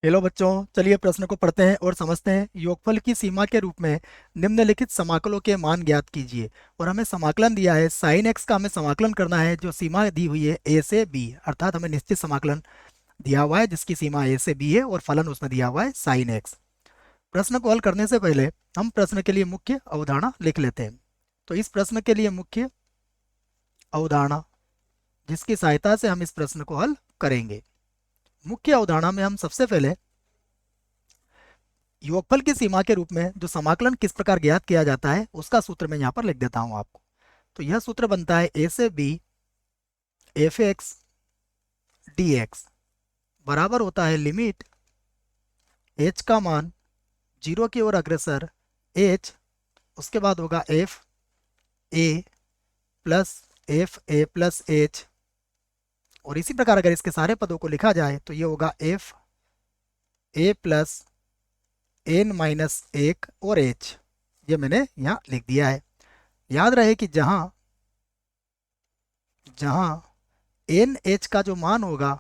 Hello बच्चों, चलिए प्रश्न को पढ़ते हैं और समझते हैं। योगफल की सीमा के रूप में निम्नलिखित समाकलों के मान ज्ञात कीजिए। और हमें समाकलन दिया है साइन एक्स का, हमें समाकलन करना है जो सीमा दी हुई है ए से बी, अर्थात हमें निश्चित समाकलन दिया हुआ है जिसकी सीमा ए से बी है और फलन उसमें दिया हुआ है साइन एक्स। प्रश्न को हल करने से पहले हम प्रश्न के लिए मुख्य अवधारणा लिख लेते हैं। तो इस प्रश्न के लिए मुख्य अवधारणा जिसकी सहायता से हम इस प्रश्न को हल करेंगे। मुख्य अवधारणा में हम सबसे पहले योगफल की सीमा के रूप में जो समाकलन किस प्रकार ज्ञात किया जाता है उसका सूत्र मैं यहाँ पर लिख देता हूँ आपको। तो यह सूत्र बनता है ए से B F X D X बराबर होता है लिमिट एच का मान जीरो की ओर अग्रसर एच, उसके बाद होगा एफ ए प्लस एच। और इसी प्रकार अगर इसके सारे पदों को लिखा जाए तो ये होगा F A plus N minus एक और एच। ये मैंने यहाँ लिख दिया है। याद रहे कि जहाँ जहाँ एन एच का जो मान होगा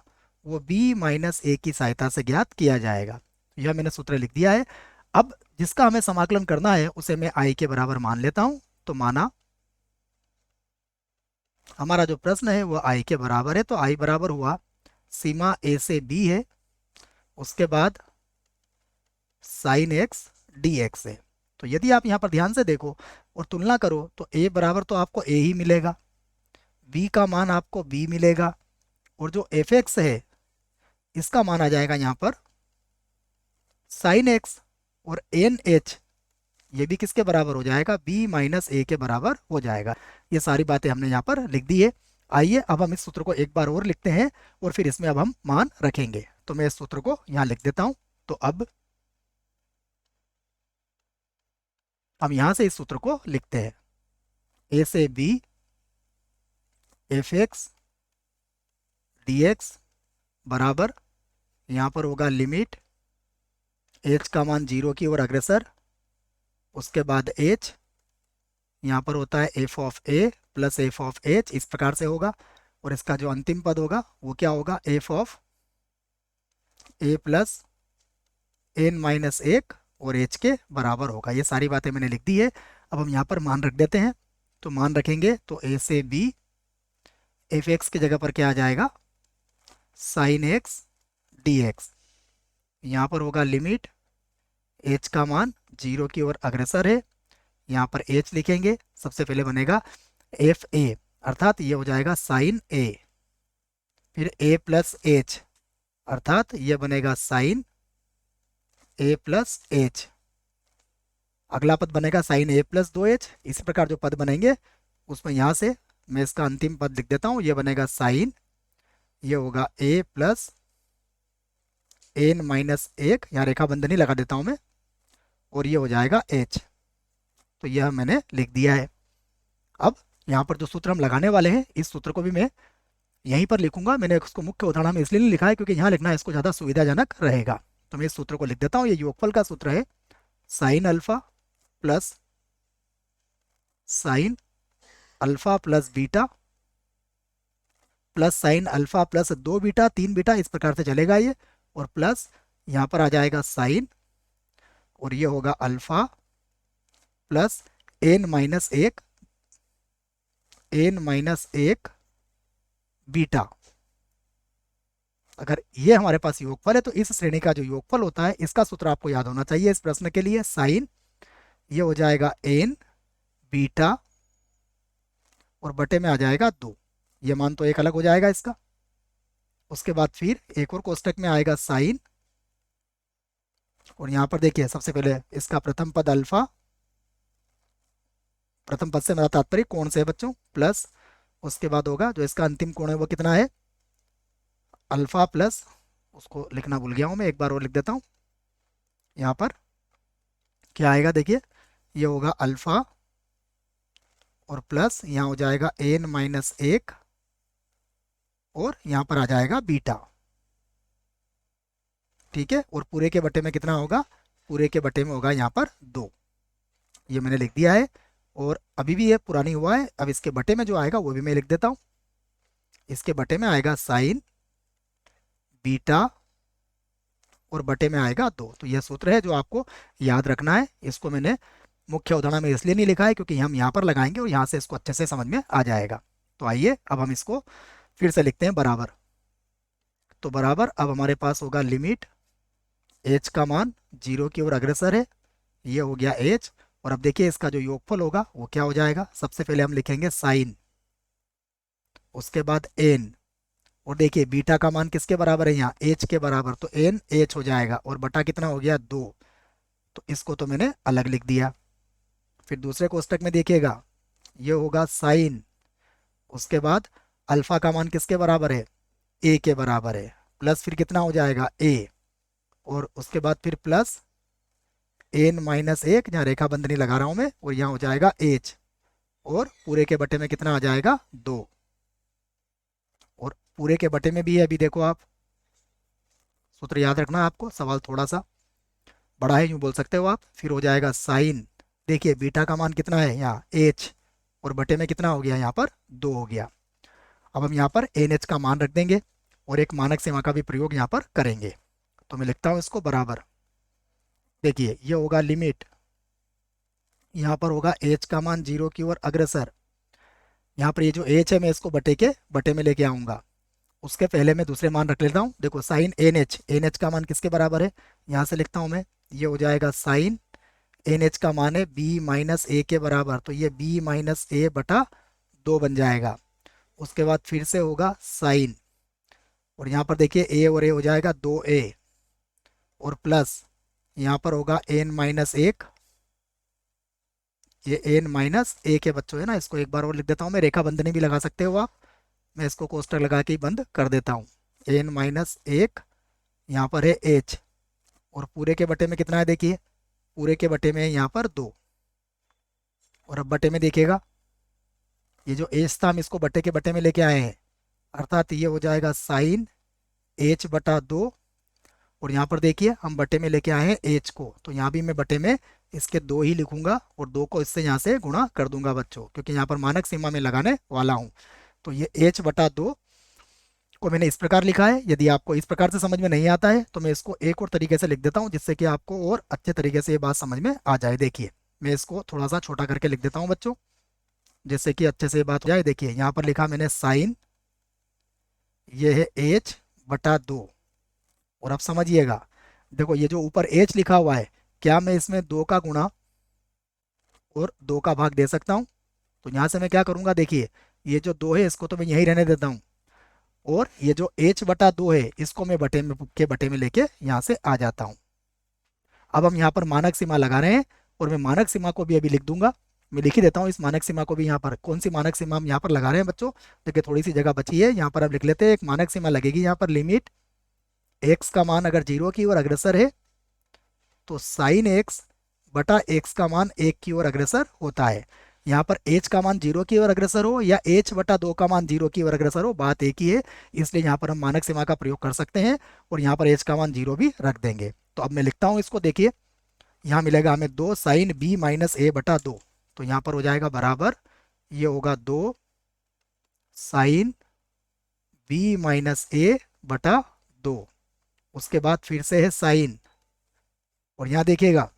वो बी माइनस ए की सहायता से ज्ञात किया जाएगा। यह मैंने सूत्र लिख दिया है। अब जिसका हमें समाकलन करना है उसे मैं आई के बराबर मान लेता हूं। तो माना हमारा जो प्रश्न है वो आई के बराबर है, तो आई बराबर हुआ सीमा ए से बी है, उसके बाद साइन एक्स डी एक्स है। तो यदि आप यहाँ पर ध्यान से देखो और तुलना करो तो ए बराबर तो आपको ए ही मिलेगा, बी का मान आपको बी मिलेगा, और जो एफ एक्स है इसका मान आ जाएगा यहाँ पर साइन एक्स, और एन एच ये भी किसके बराबर हो जाएगा, बी माइनस ए के बराबर हो जाएगा। ये सारी बातें हमने यहाँ पर लिख दी है। आइए अब हम इस सूत्र को एक बार और लिखते हैं और फिर इसमें अब हम मान रखेंगे। तो मैं इस सूत्र को यहाँ लिख देता हूँ। तो अब हम यहाँ से इस सूत्र को लिखते हैं ए से B F X D X बराबर, यहाँ पर होगा लिमिट एच का मान जीरो की ओर अग्रसर, उसके बाद एच यहाँ पर होता है F of A plus F of H, इस प्रकार से होगा। और इसका जो अंतिम पद होगा वो क्या होगा, F of A plus N minus एक और एच के बराबर होगा। ये सारी बातें मैंने लिख दी है। अब हम यहाँ पर मान रख देते हैं। तो मान रखेंगे तो ए से बी एफ एक्स की जगह पर क्या आ जाएगा, साइन एक्स डी एक्स। यहाँ पर होगा लिमिट एच का मान जीरो की ओर अग्रसर है, यहाँ पर एच लिखेंगे। सबसे पहले बनेगा एफ ए, अर्थात ये हो जाएगा साइन ए, फिर ए प्लस एच अर्थात ये बनेगा साइन ए प्लस एच। अगला पद बनेगा साइन ए प्लस दो एच। इसी प्रकार जो पद बनेंगे उसमें यहाँ से मैं इसका अंतिम पद लिख देता हूँ। ये बनेगा साइन, ये होगा ए प्लस एन माइनस एक, यहाँ रेखा बंधनी लगा देता हूँ मैं, और ये हो जाएगा एच। तो यह मैंने लिख दिया है। अब यहाँ पर जो सूत्र हम लगाने वाले हैं इस सूत्र को भी मैं यहीं पर लिखूंगा। मैंने उसको मुख्य उदाहरण में इसलिए नहीं लिखा है क्योंकि यहाँ लिखना है इसको ज़्यादा सुविधाजनक रहेगा। तो मैं इस सूत्र को लिख देता हूँ। ये योगफल का सूत्र है sine alpha plus sine alpha plus beta plus sine alpha plus दो बीटा तीन बीटा, इस प्रकार से चलेगा ये। और प्लस यहाँ पर आ जाएगा साइन, और ये होगा अल्फा प्लस एन माइनस एक बीटा। अगर ये हमारे पास योगफल है तो इस श्रेणी का जो योगफल होता है इसका सूत्र आपको याद होना चाहिए इस प्रश्न के लिए। साइन ये हो जाएगा एन बीटा और बटे में आ जाएगा दो, ये मान तो एक अलग हो जाएगा इसका। उसके बाद फिर एक और कोष्टक में आएगा साइन, और यहाँ पर देखिए सबसे पहले इसका प्रथम पद अल्फा, प्रथम पद से मेरा तात्पर्य कोण से है बच्चों, प्लस उसके बाद होगा जो इसका अंतिम कोण है वो कितना है, अल्फा प्लस, उसको लिखना भूल गया हूँ मैं, एक बार और लिख देता हूँ। यहाँ पर क्या आएगा देखिए, ये होगा अल्फा और प्लस यहाँ हो जाएगा एन माइनस एक, और यहाँ पर आ जाएगा बीटा। ठीक है, और पूरे के बटे में कितना होगा, पूरे के बटे में होगा यहाँ पर दो। ये मैंने लिख दिया है। और अभी भी ये पुरानी हुआ है, अब इसके बटे में जो आएगा वो भी मैं लिख देता हूँ। इसके बटे में आएगा साइन बीटा और बटे में आएगा 2। तो यह सूत्र है जो आपको याद रखना है। इसको मैंने मुख्य उदाहरण में इसलिए नहीं लिखा है क्योंकि हम यहाँ पर लगाएंगे और यहाँ से इसको अच्छे से समझ में आ जाएगा। तो आइए अब हम इसको फिर से लिखते हैं बराबर। तो बराबर अब हमारे पास होगा लिमिट h का मान 0 की ओर अग्रसर है, ये हो गया h। और अब देखिए इसका जो योगफल होगा वो क्या हो जाएगा। सबसे पहले हम लिखेंगे साइन, उसके बाद n, और देखिए बीटा का मान किसके बराबर है यहाँ, h के बराबर, तो n h हो जाएगा और बटा कितना हो गया 2। तो इसको तो मैंने अलग लिख दिया। फिर दूसरे कोष्टक में देखिएगा ये होगा साइन, उसके बाद अल्फा का मान किसके बराबर है, a के बराबर है, प्लस फिर कितना हो जाएगा a, और उसके बाद फिर प्लस n माइनस 1, यहाँ रेखा बंधनी लगा रहा हूं मैं, और यहाँ हो जाएगा h, और पूरे के बटे में कितना आ जाएगा 2, और पूरे के बटे में भी है। अभी देखो आप सूत्र याद रखना है आपको, सवाल थोड़ा सा बड़ा है यूं बोल सकते हो आप। फिर हो जाएगा साइन, देखिए बीटा का मान कितना है यहाँ h, और बटे में कितना हो गया यहाँ पर 2 हो गया। अब हम यहाँ पर एन एच का मान रख देंगे और एक मानक सीमा का भी प्रयोग यहाँ पर करेंगे। तो मैं लिखता हूँ इसको बराबर, देखिए ये होगा लिमिट, यहाँ पर होगा h का मान 0 की ओर अग्रसर। यहाँ पर ये जो h है मैं इसको बटे में लेके आऊँगा। उसके पहले मैं दूसरे मान रख लेता हूँ। देखो साइन एन एच का मान किसके बराबर है, यहाँ से लिखता हूँ मैं, ये हो जाएगा साइन एन एच का मान है b माइनस ए के बराबर, तो ये b माइनस ए बटा 2 बन जाएगा। उसके बाद फिर से होगा साइन, और यहाँ पर देखिए a और a हो जाएगा 2a, और प्लस यहाँ पर होगा n माइनस 1, ये n माइनस a के बच्चों है ना, इसको एक बार और लिख देता हूँ मैं, रेखा बंधनी भी लगा सकते हो आप, मैं इसको कोष्टक लगा के ही बंद कर देता हूँ। n माइनस 1, यहाँ पर है h, और पूरे के बटे में कितना है, देखिए पूरे के बटे में है यहाँ पर 2, और अब बटे में देखिएगा ये जो h था हम इसको बटे के बटे में लेके आए हैं, अर्थात ये हो जाएगा साइन h बटा 2, और यहाँ पर देखिए हम बटे में लेके आए हैं h को, तो यहाँ भी मैं बटे में इसके 2 ही लिखूंगा और 2 को इससे यहाँ से गुणा कर दूंगा बच्चों, क्योंकि यहाँ पर मानक सीमा में लगाने वाला हूँ। तो ये h बटा 2 को मैंने इस प्रकार लिखा है। यदि आपको इस प्रकार से समझ में नहीं आता है तो मैं इसको एक और तरीके से लिख देता हूँ, जिससे कि आपको और अच्छे तरीके से ये बात समझ में आ जाए। देखिए मैं इसको थोड़ा सा छोटा करके लिख देता हूँ बच्चों, जिससे कि अच्छे से ये बात हो जाए। देखिए यहाँ पर लिखा मैंने साइन, ये है h बटा 2, और अब समझिएगा देखो ये जो ऊपर h लिखा हुआ है, क्या मैं इसमें 2 का गुणा और 2 का भाग दे सकता हूँ। तो यहाँ से मैं क्या करूँगा, देखिए ये जो 2 है इसको तो मैं यहीं रहने देता हूँ, और ये जो h बटा 2 है इसको मैं बटे में लेके यहाँ से आ जाता हूँ। अब हम यहाँ पर मानक सीमा लगा रहे हैं, और मैं मानक सीमा को भी अभी लिख दूंगा। मैं लिख ही देता हूँ इस मानक सीमा को भी। यहाँ पर कौन सी मानक सीमा हम यहाँ पर लगा रहे हैं बच्चों, देखिए थोड़ी सी जगह बची है, यहाँ पर हम लिख लेते हैं। एक मानक सीमा लगेगी यहाँ पर, लिमिट x का मान अगर 0 की ओर अग्रसर है तो साइन x बटा x का मान 1 की ओर अग्रसर होता है। यहाँ पर h का मान 0 की ओर अग्रसर हो या h बटा 2 का मान 0 की ओर अग्रसर हो, बात एक ही है। इसलिए यहाँ पर हम मानक सीमा का प्रयोग कर सकते हैं और यहाँ पर h का मान 0 भी रख देंगे। तो अब मैं लिखता हूँ इसको, देखिए यहाँ मिलेगा हमें 2 साइन b माइनस ए बटा 2, तो यहाँ पर हो जाएगा बराबर, ये होगा 2 साइन b माइनस ए बटा 2। उसके बाद फिर से है साइन, और यहाँ देखिएगा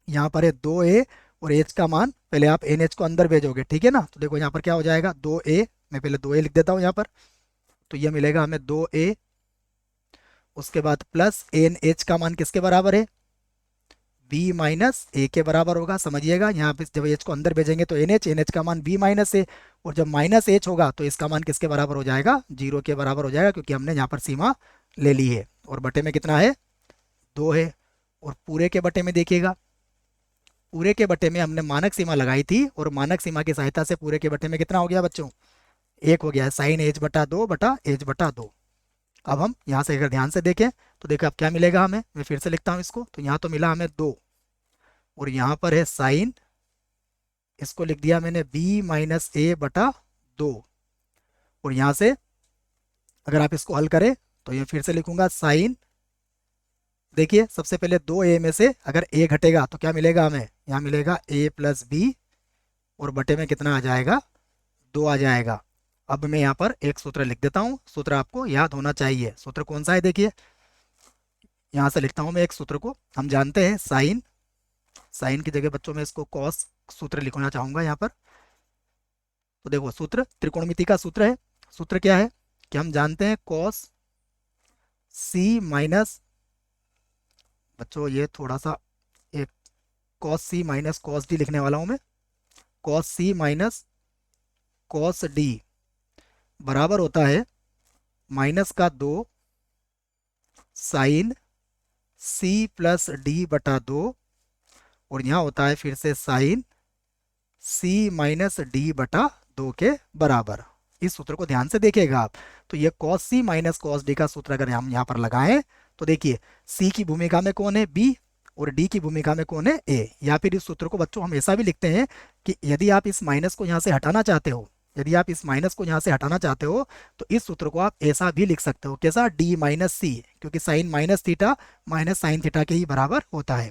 यहाँ पर है 2a, और h का मान पहले आप nh को अंदर भेजोगे, ठीक है ना। तो देखो यहाँ पर क्या हो जाएगा 2a, मैं पहले 2a लिख देता हूँ यहाँ पर, तो ये मिलेगा हमें 2a। उसके बाद प्लस nh का मान किसके बराबर है, b माइनस ए के बराबर होगा। समझिएगा यहाँ पे जब h को अंदर भेजेंगे तो nh का मान b माइनस ए, और जब माइनस h होगा तो इसका मान किसके बराबर हो जाएगा, 0 के बराबर हो जाएगा, क्योंकि हमने यहाँ पर सीमा ले ली है। और बटे में कितना है 2 है, और पूरे के बटे में देखिएगा, पूरे के बटे में हमने मानक सीमा लगाई थी, और मानक सीमा की सहायता से पूरे के बटे में कितना हो गया बच्चों, 1 हो गया है, साइन h बटा 2 बटा h बटा 2। अब हम यहाँ से अगर ध्यान से देखें तो देखो अब क्या मिलेगा हमें, मैं फिर से लिखता हूँ इसको, तो यहाँ तो मिला हमें 2, और यहाँ पर है साइन, इसको लिख दिया मैंने b माइनस ए बटा 2, और यहाँ से अगर आप इसको हल करें तो ये फिर से लिखूंगा साइन, देखिए सबसे पहले 2a में से अगर a घटेगा तो क्या मिलेगा हमें, यहाँ मिलेगा a प्लस बी, और बटे में कितना आ जाएगा 2 आ जाएगा। अब मैं यहाँ पर एक सूत्र लिख देता हूँ, सूत्र आपको याद होना चाहिए। सूत्र कौन सा है, देखिए यहाँ से लिखता हूँ मैं एक सूत्र को। हम जानते हैं साइन, साइन की जगह बच्चों में इसको कॉस सूत्र लिखना चाहूंगा यहाँ पर। तो देखो सूत्र त्रिकोणमिति का सूत्र है। सूत्र क्या है कि हम जानते हैं कॉस सी माइनस, बच्चों ये थोड़ा सा एक कॉस सी माइनस कॉस डी लिखने वाला हूं मैं। कॉस सी माइनस कॉस डी बराबर होता है माइनस का 2 साइन सी प्लस डी बटा 2, और यहाँ होता है फिर से साइन सी माइनस डी बटा 2 के बराबर। इस सूत्र को ध्यान से देखिएगा आप। तो ये कॉस सी माइनस कॉस डी का सूत्र अगर हम यहाँ पर लगाएं तो देखिए सी की भूमिका में कौन है बी, और डी की भूमिका में कौन है ए। या फिर इस सूत्र को बच्चों हम ऐसा भी लिखते हैं कि यदि आप इस माइनस को यहाँ से हटाना चाहते हो, यदि आप इस माइनस को यहाँ से हटाना चाहते हो तो इस सूत्र को आप ऐसा भी लिख सकते हो, कैसा, डी माइनस सी, क्योंकि sine minus theta minus sine theta के ही बराबर होता है।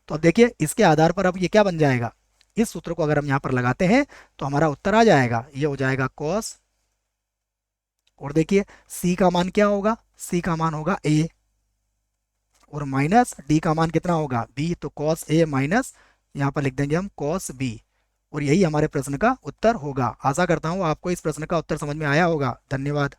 तो अब देखिए इसके आधार पर अब ये क्या बन जाएगा, इस सूत्र को अगर हम यहाँ पर लगाते हैं तो हमारा उत्तर आ जाएगा, ये हो जाएगा कॉस, और देखिए सी का मान क्या होगा, सी का मान होगा ए, और माइनस डी का मान कितना होगा बी, तो कॉस ए माइनस यहाँ पर लिख देंगे हम कॉस बी, और यही हमारे प्रश्न का उत्तर होगा। आशा करता हूँ आपको इस प्रश्न का उत्तर समझ में आया होगा। धन्यवाद।